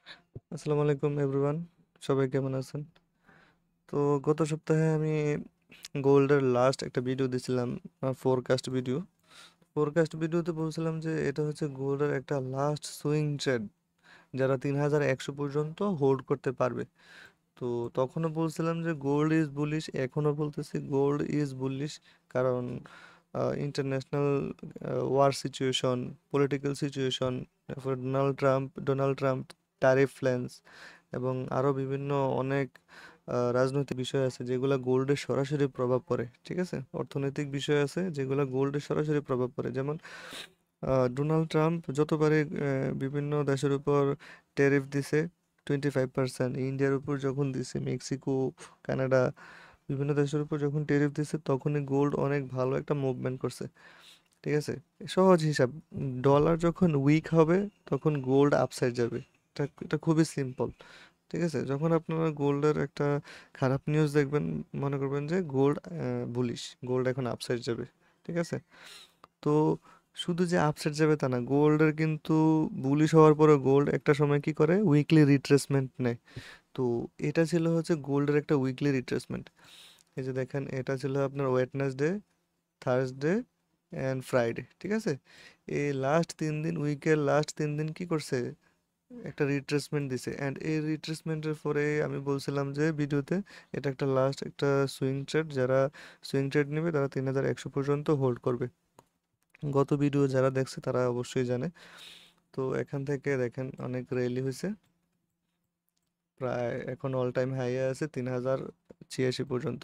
আসসালামু আলাইকুম এভরিওয়ান, সবাই কেমন আছেন? তো গত সপ্তাহে আমি গোল্ডের লাস্ট একটা ভিডিও দিছিলাম, ফোরকাস্ট ভিডিওতে বলছিলাম যে এটা হচ্ছে গোল্ডের একটা লাস্ট সুইং ট্রেড, যারা 3100 পর্যন্ত হোল্ড করতে পারবে। তো তখনও বলছিলাম যে গোল্ড ইজ বুলিশ, এখনও বলতেছি গোল্ড ইজ বুলিশ। কারণ international war situation, political situation, তারপর ডোনাল্ড ট্রাম্প ট্যারিফ প্ল্যানস এবং আরও বিভিন্ন অনেক রাজনৈতিক বিষয় আছে যেগুলো গোল্ডের সরাসরি প্রভাব পড়ে। ঠিক আছে, অর্থনৈতিক বিষয় আছে যেগুলো গোল্ডের সরাসরি প্রভাব পড়ে। যেমন ডোনাল্ড ট্রাম্প যতবারই বিভিন্ন দেশের উপর ট্যারিফ দিছে, 25%। ইন্ডিয়ার উপর যখন দিছে, মেক্সিকো, কানাডা, বিভিন্ন দেশের উপর যখন ট্যারিফ দিছে, তখনই গোল্ড অনেক ভালো একটা মুভমেন্ট করছে। ঠিক আছে, সহজ হিসাব, ডলার যখন উইক হবে তখন গোল্ড আপসাইড যাবে। এটা খুবই সিম্পল। ঠিক আছে, যখন আপনারা গোল্ডের একটা খারাপ নিউজ দেখবেন, মনে করবেন যে বুলিশ, গোল্ড এখন আপসাইড যাবে। ঠিক আছে, তো শুধু যে আপসেট যাবে তা না, গোল্ডের কিন্তু বুলিশ হওয়ার পরে গোল্ড একটা সময় কি করে, উইকলি রিট্রেসমেন্ট নেয়। তো এটা ছিল হচ্ছে গোল্ডের একটা উইকলি রিট্রেসমেন্ট। এই যে দেখেন, এটা ছিল আপনার ওয়েডনেসডে, থার্সডে অ্যান্ড ফ্রাইডে। ঠিক আছে, এই লাস্ট 3 দিন, উইকের লাস্ট 3 দিন কি করছে, একটা রিট্রেসমেন্ট দিছে। অ্যান্ড এই রিট্রেসমেন্টের পরে আমি বলছিলাম যে ভিডিওতে, এটা একটা লাস্ট একটা সুইং ট্রেড, যারা সুইং ট্রেড নেবে তারা 3100 পর্যন্ত হোল্ড করবে। গত ভিডিও যারা দেখছে তারা অবশ্যই জানে। তো এখান থেকে দেখেন অনেক র্যালি হয়েছে, প্রায় এখন অল টাইম হাই আছে 3086 পর্যন্ত।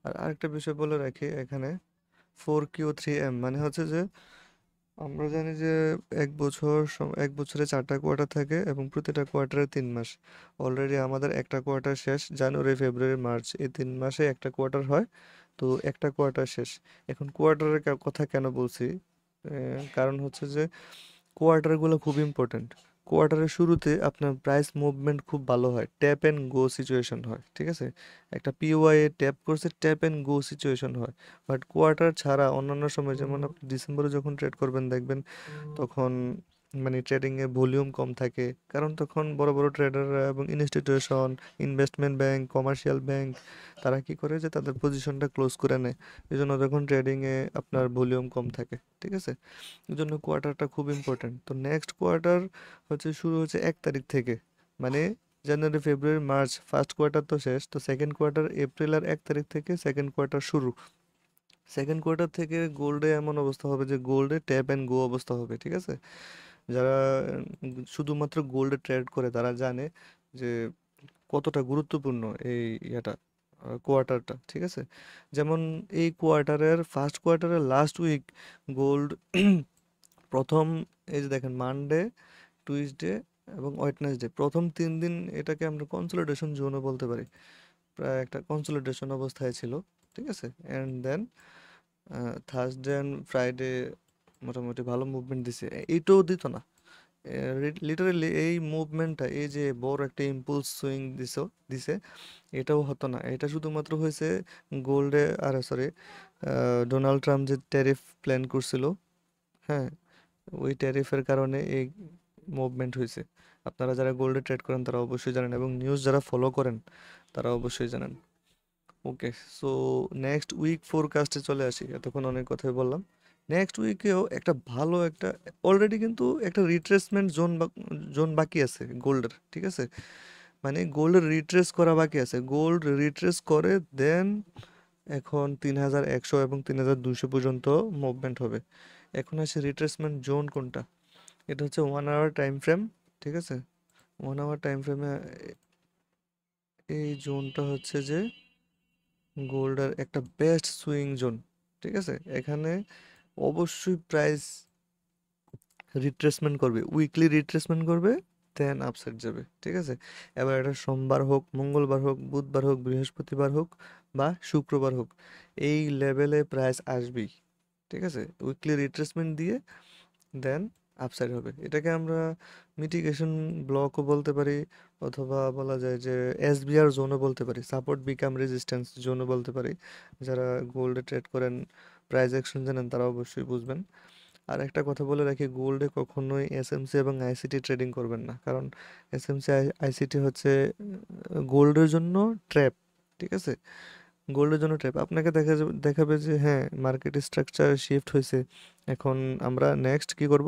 আর আরেকটা বিষয় বলে রাখি এখানে, 4Q3M মানে হচ্ছে যে আমরা জানি যে এক বছরে 4টা কোয়ার্টার থাকে এবং প্রতিটা কোয়ার্টারে 3 মাস। অলরেডি আমাদের একটা কোয়ার্টার শেষ, জানুয়ারি, ফেব্রুয়ারি, মার্চ, এই 3 মাসে একটা কোয়ার্টার হয়। তো একটা কোয়ার্টার শেষ। এখন কোয়ার্টারের কথা কেন বলছি, কারণ হচ্ছে যে কোয়ার্টারগুলো খুব ইম্পর্ট্যান্ট। কোয়ার্টারের শুরুতে আপনার প্রাইস মুভমেন্ট খুব ভালো হয়, ট্যাপ অ্যান্ড গো সিচুয়েশন হয়। ঠিক আছে, একটা পিওয়াই এ ট্যাপ করছে, ট্যাপ অ্যান্ড গো সিচুয়েশন হয়। বাট কোয়ার্টার ছাড়া অন্যান্য সময়, যেমন আপনি ডিসেম্বরে যখন ট্রেড করবেন দেখবেন, তখন মানে ট্রেডিংয়ে ভলিউম কম থাকে। কারণ তখন বড় বড় ট্রেডাররা এবং institution, investment bank, commercial bank, তারা কি করে যে তাদের পজিশনটা ক্লোজ করে নেয়। এই জন্য তখন ট্রেডিংয়ে আপনার ভলিউম কম থাকে। ঠিক আছে, এই জন্য কোয়ার্টারটা খুব ইম্পর্ট্যান্ট। তো নেক্সট কোয়ার্টার হচ্ছে শুরু হচ্ছে 1 তারিখ থেকে, মানে জানুয়ারি, ফেব্রুয়ারি, মার্চ ফার্স্ট কোয়ার্টার তো শেষ, তো সেকেন্ড কোয়ার্টার এপ্রিল আর 1 তারিখ থেকে সেকেন্ড কোয়ার্টার শুরু। সেকেন্ড কোয়ার্টার থেকে গোল্ডে এমন অবস্থা হবে যে গোল্ডে ট্যাপ অ্যান্ড গো অবস্থা হবে। ঠিক আছে, যারা শুধুমাত্র গোল্ডে ট্রেড করে তারা জানে যে কতটা গুরুত্বপূর্ণ এই ইয়েটা, কোয়ার্টারটা। ঠিক আছে, যেমন এই কোয়ার্টারের ফার্স্ট কোয়ার্টারের লাস্ট উইক গোল্ড প্রথম, এই যে দেখেন, মানডে, টুইসডে এবং ওয়েডনেসডে, প্রথম 3 দিন এটাকে আমরা কনসোলিডেশন জোনও বলতে পারি, প্রায় একটা কনসোলিডেশন অবস্থায় ছিল। ঠিক আছে, and then Thursday and Friday মোটামুটি ভালো মুভমেন্ট দিছে। এইটাও দিত না লিটারেলি, এই মুভমেন্টটা, এই যে বড় একটা ইম্পুলস সুইং দিছে, এটাও হতো না। এটা শুধুমাত্র হয়েছে গোল্ডে, আর সরি, ডোনাল্ড ট্রাম্প যে ট্যারিফ প্ল্যান করছিল, হ্যাঁ, ওই ট্যারিফের কারণে এই মুভমেন্ট হয়েছে। আপনারা যারা গোল্ডে ট্রেড করেন তারা অবশ্যই জানেন, এবং নিউজ যারা ফলো করেন তারা অবশ্যই জানেন। ওকে, সো নেক্সট উইক ফোরকাস্টে চলে আসি, এতক্ষণ অনেক কথাই বললাম। নেক্সট উইকেও একটা ভালো একটা, অলরেডি কিন্তু একটা রিট্রেসমেন্ট জোন বাকি আছে গোল্ডের। ঠিক আছে, মানে গোল্ডের রিট্রেস করা বাকি আছে, গোল্ড রিট্রেস করে দেন এখন 3100 এবং 3200 পর্যন্ত মুভমেন্ট হবে। এখন আসে রিট্রেসমেন্ট জোন কোনটা, এটা হচ্ছে 1 আওয়ার টাইম ফ্রেম। ঠিক আছে, 1 আওয়ার টাইম ফ্রেমে এই জোনটা হচ্ছে যে গোল্ডের একটা বেস্ট সুইং জোন। ঠিক আছে, এখানে অবশ্যই প্রাইস রিট্রেসমেন্ট করবে, উইকলি রিট্রেসমেন্ট করবে, দেন আপসাইড যাবে। ঠিক আছে, এবার এটা সোমবার হোক, মঙ্গলবার হোক, বুধবার হোক, বৃহস্পতিবার হোক বা শুক্রবার হোক, এই লেভেলে প্রাইস আসবেই। ঠিক আছে, উইকলি রিট্রেসমেন্ট দিয়ে দেন আপসাইড হবে। এটাকে আমরা মিটিগেশন ব্লকও বলতে পারি, অথবা বলা যায় যে এসবিআর জোনও বলতে পারি, সাপোর্ট বিকাম রেজিস্ট্যান্স জোনও বলতে পারি। যারা গোল্ডে ট্রেড করেন, প্রাইস অ্যাকশন জানেন, তারা অবশ্যই বুঝবেন। আর একটা কথা বলে রাখি, গোল্ডে কখনোই এসএমসি এবং আইসিটি ট্রেডিং করবেন না, কারণ এসএমসি আইসিটি হচ্ছে গোল্ডের জন্য ট্র্যাপ। ঠিক আছে, গোল্ডের জন্য ট্র্যাপ। আপনাকে দেখাবে যে হ্যাঁ, মার্কেট স্ট্রাকচার শিফট হয়েছে, এখন আমরা নেক্সট কি করব,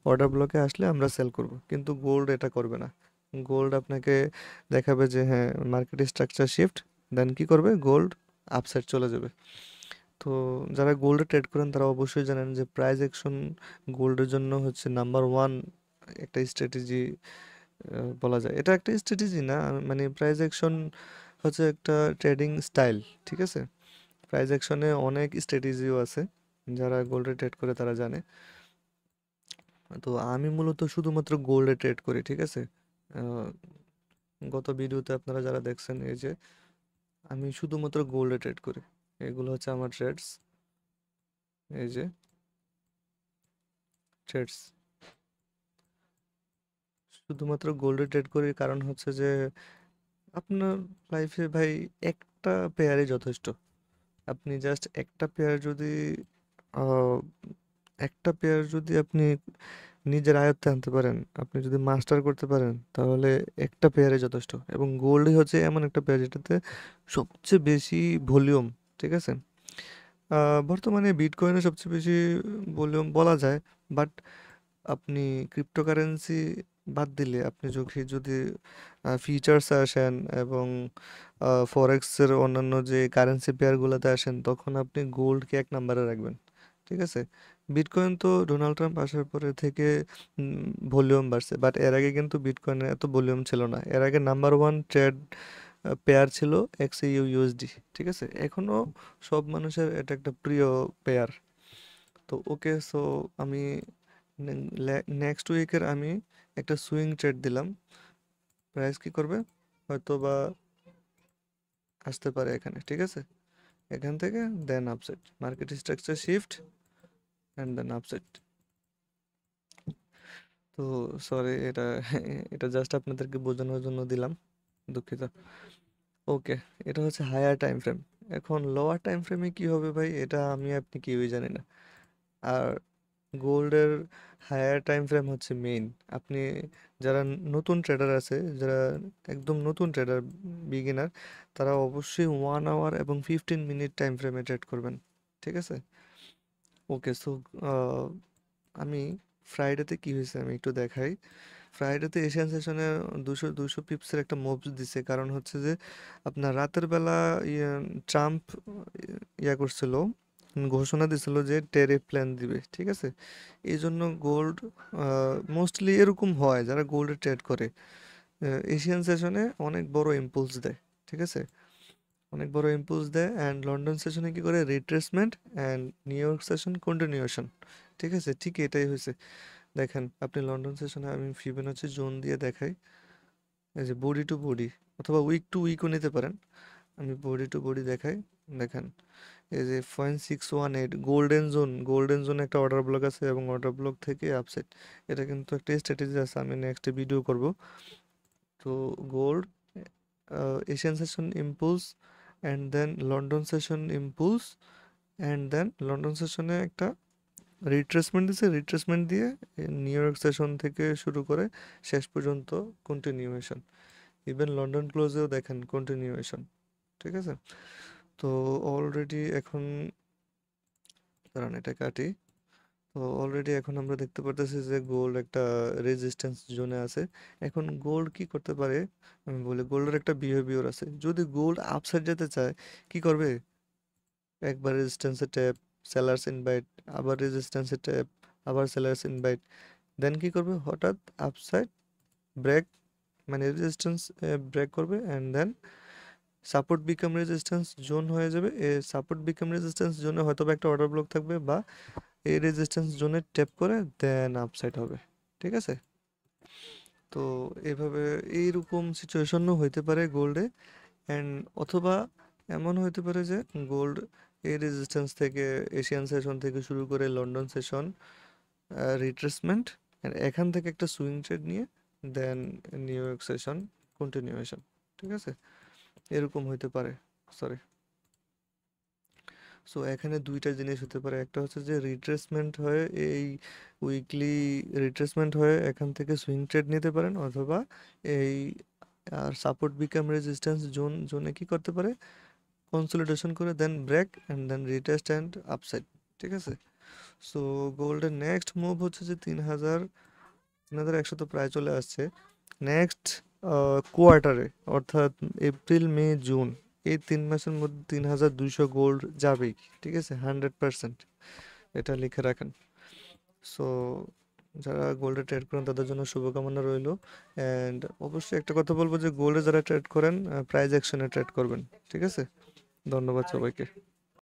অর্ডার ব্লকে আসলে আমরা সেল করব, কিন্তু গোল্ড এটা করবে না। গোল্ড আপনাকে দেখাবে যে হ্যাঁ, মার্কেট স্ট্রাকচার শিফট, দেন কি করবে, গোল্ড আপসাইড চলে যাবে। তো যারা গোল্ডে ট্রেড করেন তারা অবশ্যই জানেন যে প্রাইস অ্যাকশন গোল্ডের জন্য হচ্ছে নাম্বার ওয়ান একটা স্ট্র্যাটেজি বলা যায়। এটা একটা স্ট্র্যাটেজি না, মানে প্রাইস অ্যাকশন হচ্ছে একটা ট্রেডিং স্টাইল। ঠিক আছে, প্রাইস অ্যাকশনে অনেক স্ট্র্যাটেজিও আছে, যারা গোল্ডে ট্রেড করে তারা জানে। তো আমি মূলত শুধুমাত্র গোল্ডে ট্রেড করি। ঠিক আছে, আহ, গত ভিডিওতে আপনারা যারা দেখছেন, এই যে আমি শুধুমাত্র গোল্ডে ট্রেড করি, এগুলো হচ্ছে আমার ট্রেডস। এই যে ট্রেডস, শুধুমাত্র গোল্ডে ট্রেড করি, কারণ হচ্ছে যে আপনার লাইফে ভাই একটা পেয়ারই যথেষ্ট। আপনি জাস্ট একটা পেয়ার যদি আহ, একটা পেয়ার যদি আপনি নিজের আয়ত্তে আনতে পারেন, আপনি যদি মাস্টার করতে পারেন, তাহলে একটা পেয়ারে যথেষ্ট। এবং গোল্ডই হচ্ছে এমন একটা পেয়ার যেটাতে সবচেয়ে বেশি ভলিউম। ঠিক আছে, বর্তমানে বিটকয়েনে সবচেয়ে বেশি ভলিউম বলা যায়, বাট আপনি ক্রিপ্টোকারেন্সি বাদ দিলে আপনি যদি ফিচার্স আসেন এবং ফরেক্সের অন্যান্য যে কারেন্সি পেয়ারগুলোতে আসেন, তখন আপনি গোল্ডকে এক নাম্বারে রাখবেন। ঠিক আছে, বিটকয়েন তো ডোনাল্ড ট্রাম্প আসার পরে থেকে ভলিউম বাড়ছে, বাট এর আগে কিন্তু বিটকয়েনের এত ভলিউম ছিল না। এর আগে নাম্বার ওয়ান ট্রেড পেয়ার ছিল এক্সইউ ইউএসডি। ঠিক আছে, এখনো সব মানুষের এটা একটা প্রিয় পেয়ার। তো ওকে, সো আমি নেক্সট উইকের আমি একটা সুইং ট্রেড দিলাম। প্রাইস কি করবে, হয়তো বা আসতে পারে এখানে। ঠিক আছে, এখান থেকে then upside, market structure shift and then upside. তো সরি, এটা এটা জাস্ট আপনাদেরকে বোঝানোর জন্য দিলাম, দুঃখিত। ওকে, এটা হচ্ছে হায়ার টাইম ফ্রেম। এখন লোয়ার টাইম ফ্রেমে কি হবে ভাই, এটা আমি আপনি কেউই জানি না। আর গোল্ডের হায়ার টাইম ফ্রেম হচ্ছে মেইন। আপনি যারা নতুন ট্রেডার আছে, যারা একদম নতুন ট্রেডার, বিগিনার, তারা অবশ্যই 1 আওয়ার এবং 15 মিনিট টাইম ফ্রেমে ট্রেড করবেন। ঠিক আছে, ওকে, সো আমি ফ্রাইডেতে কি হয়েছে আমি একটু দেখাই। ফ্রাইডেতে এশিয়ান সেশনে 200 পিপসের একটা মুভস দিছে, কারণ হচ্ছে যে আপনার রাতের বেলা ট্রাম্প করছিল, ঘোষণা দিছিল যে টেরিফ প্ল্যান দিবে। ঠিক আছে, এই জন্য গোল্ড, মোস্টলি এরকম হয় যারা গোল্ডে ট্রেড করে, এশিয়ান সেশনে অনেক বড় ইম্পুলস দেয়। ঠিক আছে, অনেক বড় ইম্পুলস দেয়, অ্যান্ড লন্ডন সেশনে কি করে, retracement, and new York session continuation. ঠিক আছে, ঠিক এটাই হয়েছে। দেখেন, আপনি লন্ডন সেশনে আমি ফিবোনাচি জোন দিয়ে দেখাই, এই যে বডি টু বডি, অথবা উইক টু উইকও নিতে পারেন। আমি বডি টু বডি দেখাই, দেখেন এই যে 0.618 গোল্ডেন জোন, গোল্ডেন জোনে একটা অর্ডার ব্লক আছে, এবং অর্ডার ব্লক থেকে আপসাইড। এটা কিন্তু একটা স্ট্র্যাটেজি আছে, আমি নেক্সট ভিডিও করব। তো gold, Asian session impulse, and then London session impulse, and then London সেশনে একটা রিট্রেসমেন্ট দিছে, রিট্রেসমেন্ট দিয়ে নিউ ইয়র্ক সেশন থেকে শুরু করে শেষ পর্যন্ত কন্টিনিউয়েশন। ইভেন লন্ডন ক্লোজেও দেখেন কন্টিনিউয়েশন। ঠিক আছে, তো অলরেডি এখন, কারণ এটা কাটি, তো অলরেডি এখন আমরা দেখতে পারতেছি যে গোল্ড একটা রেজিস্ট্যান্স জোনে আছে। এখন গোল্ড কি করতে পারে, আমি বলি গোল্ডের একটা বিহেভিয়ার আছে। যদি গোল্ড আপসাইড যেতে চায়, কি করবে, একবার রেজিস্ট্যান্সে ট্যাপ, সেলার্স ইনভাইট, আবার রেজিস্ট্যান্সে ট্যাপ, আবার সেলার্স ইনভাইট, দেন কি করবে, হঠাৎ আপসাইড ব্রেক, মানে রেজিস্ট্যান্স ব্রেক করবে, and then support become resistance zone হয়ে যাবে। এ সাপোর্ট বিকাম রেজিস্ট্যান্স জোনে হয়তো বা একটা অর্ডার ব্লক থাকবে, বা এই রেজিস্ট্যান্স জোনে ট্যাপ করে দেন আপসাইড হবে। ঠিক আছে, তো এভাবে এইরকম সিচুয়েশনও হইতে পারে গোল্ডে। অ্যান্ড অথবা এমন হইতে পারে যে গোল্ড এই রেজিস্ট্যান্স থেকে, এশিয়ান সেশন থেকে শুরু করে লন্ডন সেশন রিট্রেসমেন্ট, এখান থেকে একটা সুইং ট্রেড নিয়ে দেন নিউ ইয়র্ক সেশন কন্টিনিউয়েশন। ঠিক আছে, এরকম হইতে পারে। সরি, সো এখানে দুইটা জিনিস হতে পারে, একটা হচ্ছে যে রিট্রেসমেন্ট হয়ে এই উইকলি রিট্রেসমেন্ট হয়ে এখান থেকে সুইং ট্রেড নিতে পারেন, অথবা এই আর সাপোর্ট বিকাম রেজিস্ট্যান্স জোনে কি করতে পারে, কনসলিডেশন করে then break and then retest and upside. ঠিক আছে, সো গোল্ডের নেক্সট মুভ হচ্ছে যে 3100 তো প্রায় চলে আসছে। নেক্সট কোয়ার্টারে অর্থাৎ এপ্রিল মে জুন এই 3 মাসের মধ্যে 3200 গোল্ড যাবেই। ঠিক আছে, 100%, এটা লিখে রাখেন। সো যারা গোল্ডে ট্রেড করেন তাদের জন্য শুভকামনা রইলো। অ্যান্ড অবশ্যই একটা কথা বলবো যে গোল্ডে যারা ট্রেড করেন প্রাইজ অ্যাকশনে ট্রেড করবেন। ঠিক আছে, ধন্যবাদ সবাইকে।